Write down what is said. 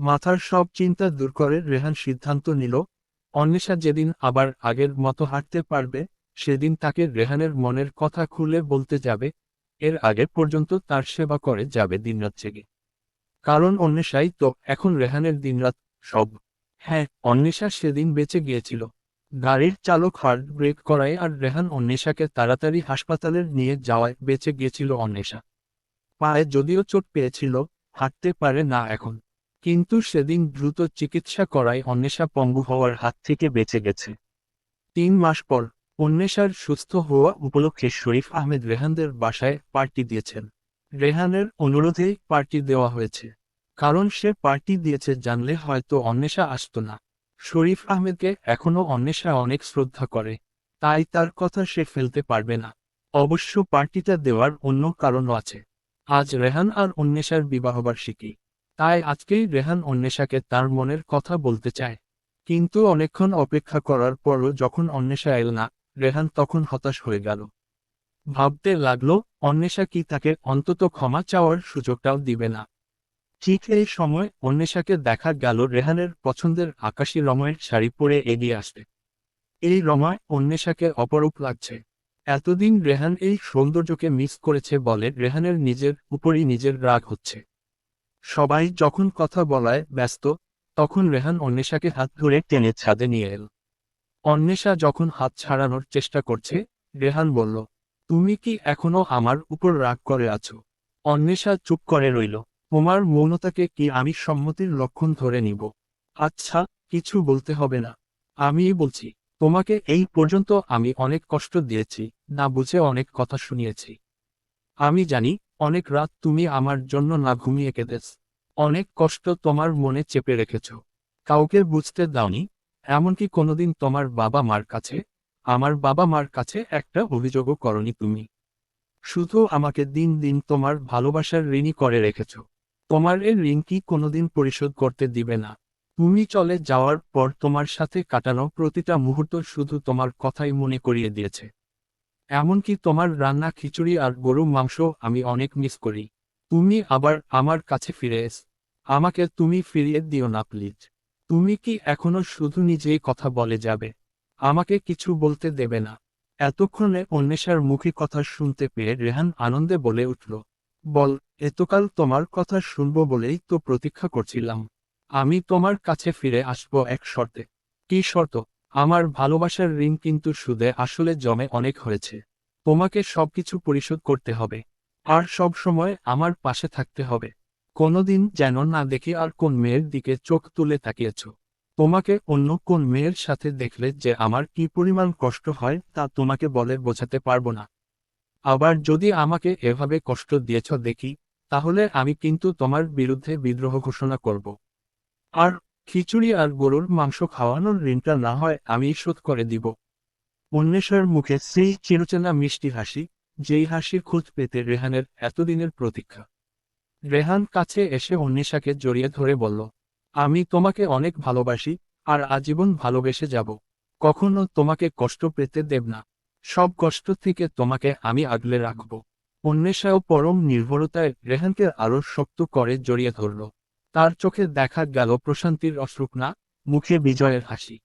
মাথার সব চিন্তা দূর করে রেহান সিদ্ধান্ত নিল, অন্বেষা যেদিন আবার আগের মতো হাঁটতে পারবে, সেদিন তাকে রেহানের মনের কথা খুলে বলতে যাবে। এর আগে পর্যন্ত তার সেবা করে যাবে দিনরাত জেগে। কারণ অন্বেষাই তো এখন রেহানের দিনরাত সব। হ্যাঁ, অন্বেষা সেদিন বেঁচে গিয়েছিল। গাড়ির চালক হার্ড ব্রেক করায় আর রেহান অন্বেষাকে তাড়াতাড়ি হাসপাতালে নিয়ে যাওয়ায় বেঁচে গিয়েছিল অন্বেষা। পায়ে যদিও চোট পেয়েছিল, হাঁটতে পারে না এখন। কিন্তু সেদিন দ্রুত চিকিৎসা করায় অন্বেষা পঙ্গু হওয়ার হাত থেকে বেঁচে গেছে। 3 মাস পর অন্বেষার সুস্থ হওয়া উপলক্ষে শরীফ আহমেদ রেহানদের বাসায় পার্টি দিয়েছেন। রেহানের অনুরোধেই পার্টি দেওয়া হয়েছে। কারণ সে পার্টি দিয়েছে জানলে হয়তো অন্বেষা আসতো না। শরীফ আহমেদকে এখনও অন্বেষা অনেক শ্রদ্ধা করে, তাই তার কথা সে ফেলতে পারবে না। অবশ্য পার্টিটা দেওয়ার অন্য কারণও আছে। আজ রেহান আর অন্বেষার বিবাহবার্ষিকী। তাই আজকেই রেহান অন্বেষাকে তার মনের কথা বলতে চায়। কিন্তু অনেকক্ষণ অপেক্ষা করার পরও যখন অন্বেষা এল না, রেহান তখন হতাশ হয়ে গেল। ভাবতে লাগলো, অন্বেষা কি তাকে অন্তত ক্ষমা চাওয়ার সুযোগটাও দিবে না। ঠিক এই সময় অন্বেষাকে দেখা গেল রেহানের পছন্দের আকাশী রঙের শাড়ি পরে এগিয়ে আসতে। এই রঙায় অন্বেষাকে অপরূপ লাগছে। এতদিন রেহান এই সৌন্দর্যকে মিস করেছে বলে রেহানের নিজের উপরই নিজের রাগ হচ্ছে। সবাই যখন কথা বলায় ব্যস্ত, তখন রেহান অন্বেষাকে হাত ধরে টেনে ছাদে নিয়ে এল। অন্বেষা যখন হাত ছাড়ানোর চেষ্টা করছে, রেহান বলল, তুমি কি এখনো আমার উপর রাগ করে আছো? অন্বেষা চুপ করে রইল। তোমার মৌনতাকে কি আমি সম্মতির লক্ষণ ধরে নিব? আচ্ছা, কিছু বলতে হবে না। আমিই বলছি, তোমাকে এই পর্যন্ত আমি অনেক কষ্ট দিয়েছি, না বুঝে অনেক কথা শুনিয়েছি। আমি জানি, অনেক রাত তুমি আমার জন্য না ঘুমিয়ে কেঁদেছ। অনেক কষ্ট তোমার মনে চেপে রেখেছ। কাউকে বুঝতে দাওনি, এমনকি কোনোদিন তোমার বাবা মার কাছে, আমার বাবা মার কাছে একটা অভিযোগও করনি তুমি। শুধু আমাকে দিন দিন তোমার ভালোবাসার ঋণী করে রেখেছ। তোমার এ ঋণ কি কোনোদিন পরিশোধ করতে দিবে না? তুমি চলে যাওয়ার পর তোমার সাথে কাটানো প্রতিটা মুহূর্ত শুধু তোমার কথাই মনে করিয়ে দিয়েছে। এমনকি তোমার রান্না খিচুড়ি আর গরুর মাংস আমি অনেক মিস করি। তুমি আবার আমার কাছে ফিরে এস। আমাকে তুমি ফিরিয়ে দিও না প্লিজ। তুমি কি এখনো শুধু নিজেই কথা বলে যাবে? আমাকে কিছু বলতে দেবে না? এতক্ষণে অন্বেষার মুখী কথা শুনতে পেয়ে রেহান আনন্দে বলে উঠল, বল, এতকাল তোমার কথা শুনবো বলেই তো প্রতীক্ষা করছিলাম। আমি তোমার কাছে ফিরে আসবো এক শর্তে। কি শর্ত? আমার ভালোবাসার ঋণ কিন্তু সুদে আসলে জমে অনেক হয়েছে। তোমাকে সবকিছু পরিশোধ করতে হবে। আর সব সময় আমার পাশে থাকতে হবে। কোনোদিন যেন না দেখি আর কোন মেয়ের দিকে চোখ তুলে তাকিয়েছ। তোমাকে অন্য কোন মেয়ের সাথে দেখলে যে আমার কি পরিমাণ কষ্ট হয় তা তোমাকে বলে বোঝাতে পারবো না। আবার যদি আমাকে এভাবে কষ্ট দিয়েছ দেখি, তাহলে আমি কিন্তু তোমার বিরুদ্ধে বিদ্রোহ ঘোষণা করব। আর খিচুড়ি আর গরুর মাংস খাওয়ানোর ঋণটা না হয় আমি শোধ করে দিব। অন্বেষার মুখে সেই চিরচেনা মিষ্টি হাসি, যেই হাসির খোঁজ পেতে রেহানের এতদিনের প্রতীক্ষা। রেহান কাছে এসে অন্বেষাকে জড়িয়ে ধরে বলল, আমি তোমাকে অনেক ভালোবাসি, আর আজীবন ভালোবেসে যাব। কখনো তোমাকে কষ্ট পেতে দেব না। সব কষ্ট থেকে তোমাকে আমি আগলে রাখব। অন্বেষাও পরম নির্ভরতায় রেহানকে আরো শক্ত করে জড়িয়ে ধরল। তার চোখে দেখা গেল প্রশান্তির অশ্রুকণা, মুখে বিজয়ের হাসি।